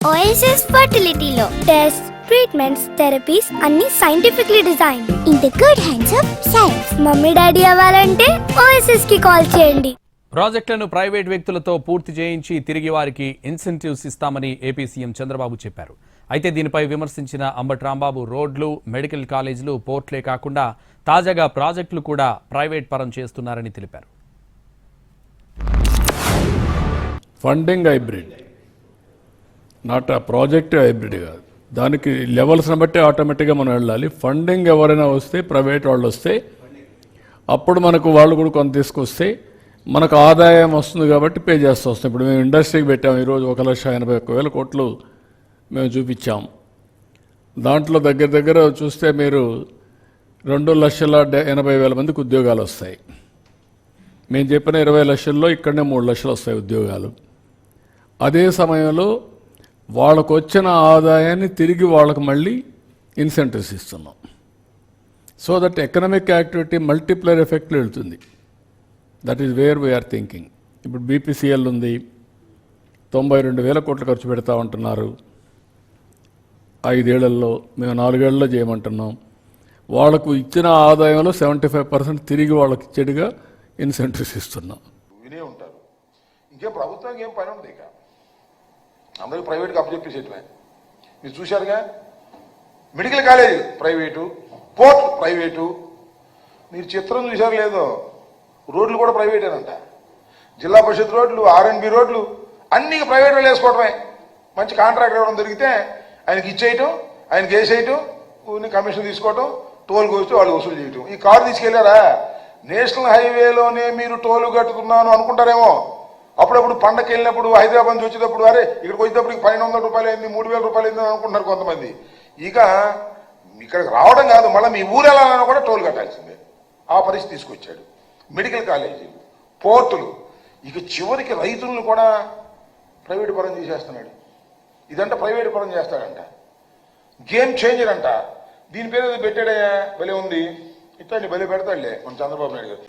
OSS ఫర్టిలిటీలో test treatments therapies అన్ని scientifically design in the good hands of science. Mummy daddy అవ్వాలంటే OSS కి call చేయండి. ప్రాజెక్టులను private వ్యక్తులతో పూర్తి చేయించి తిరిగి వారికి ఇన్సెంటివ్స్ ఇస్తామని ఏపీ సీఎం చంద్రబాబు చెప్పారు. అయితే దీనిపై విమర్శించిన అంబటి రాంబాబు రోడ్లు, మెడికల్ కాలేజీలు, పోర్ట్లే కాకుండా తాజాగా ప్రాజెక్టులు కూడా ప్రైవేట్ పరం చేస్తున్నారని తెలిపారు. ఫండింగ్ హైబ్రిడ్, నాట్ ఆ ప్రాజెక్ట్ హైబ్రిడ్ కాదు. దానికి లెవెల్స్ని బట్టి ఆటోమేటిక్గా మనం వెళ్ళాలి. ఫండింగ్ ఎవరైనా వస్తే, ప్రైవేట్ వాళ్ళు వస్తే, అప్పుడు మనకు వాళ్ళు కూడా కొంత తీసుకొస్తే మనకు ఆదాయం వస్తుంది కాబట్టి పే చేస్తూ వస్తాం. ఇప్పుడు మేము ఇండస్ట్రీకి పెట్టాము, ఈరోజు 1,81,000 కోట్లు మేము చూపించాం. దాంట్లో దగ్గర చూస్తే మీరు 2,80,000 మందికి ఉద్యోగాలు వస్తాయి. మేము చెప్పిన 20 లక్షల్లో ఇక్కడనే 3 లక్షలు వస్తాయి ఉద్యోగాలు. అదే సమయంలో వాళ్ళకు వచ్చిన ఆదాయాన్ని తిరిగి వాళ్ళకు మళ్ళీ ఇన్సెంటివ్స్ ఇస్తున్నాం. So that economic activity multiplier ఎఫెక్ట్లో వెళ్తుంది. That is where we're thinking. ఇప్పుడు బీపీసీఎల్ ఉంది, 92,000 కోట్లు ఖర్చు పెడతా ఉంటున్నారు 5 ఏళ్లలో. మేము 4 ఏళ్లలో చేయమంటున్నాం. వాళ్లకు ఇచ్చిన ఆదాయంలో 75% తిరిగి వాళ్ళకి ఇచ్చేట్టుగా ఇన్సెంటివ్స్ ఇస్తున్నాం. వినే ఉంటారు. ఇంకేం ప్రభుత్వానికి ఏం పని ఉంది, ఇక అందరూ ప్రైవేట్గా అప్పచెప్పేసేటమే. మీరు చూశారుగా, medical college private, port private. మీరు చిత్రం చూశారు లేదో, రోడ్లు కూడా ప్రైవేటేనంట. జిల్లా పరిషత్ రోడ్లు, ఆర్ఎన్బి రోడ్లు అన్నీ ప్రైవేట్ వాళ్ళు వేసుకోవడమే. మంచి కాంట్రాక్ట్ ఇవ్వడం దొరికితే ఆయనకి ఇచ్చేయటం, ఆయనకి వేసేయటం, కమిషన్ తీసుకోవటం, టోల్ వస్తే వాళ్ళు వసూలు చేయటం. ఈ కారు తీసుకెళ్లారా, నేషనల్ హైవేలోనే మీరు టోలు కట్టుతున్నాను అనుకుంటారేమో. అప్పుడప్పుడు పండగకి వెళ్ళినప్పుడు, హైదరాబాద్ నుంచి వచ్చేటప్పుడు, అరే ఇక్కడికి వచ్చేటప్పటికి 1,200 రూపాయలు అయింది, 3,000 రూపాయలు అయింది అనుకుంటున్నారు కొంతమంది. ఇక ఇక్కడికి రావడం కాదు, మళ్ళీ మీ ఊరు వెళ్ళాలన్నా కూడా టోల్ కట్టాల్సిందే. ఆ పరిస్థితి తీసుకొచ్చాడు. మెడికల్ కాలేజీలు, పోర్టులు, ఇక చివరికి రైతులను కూడా ప్రైవేట్ పరం చేసేస్తున్నాడు. ఇదంతా ప్రైవేట్ పరం చేస్తాడంట. గేమ్ చేంజర్ అంట. దీని పేరు పెట్టాడయ్యా, భలే ఉంది. ఇట్లాంటి భలే పెడతాడులే మన చంద్రబాబు నాయుడు గారు.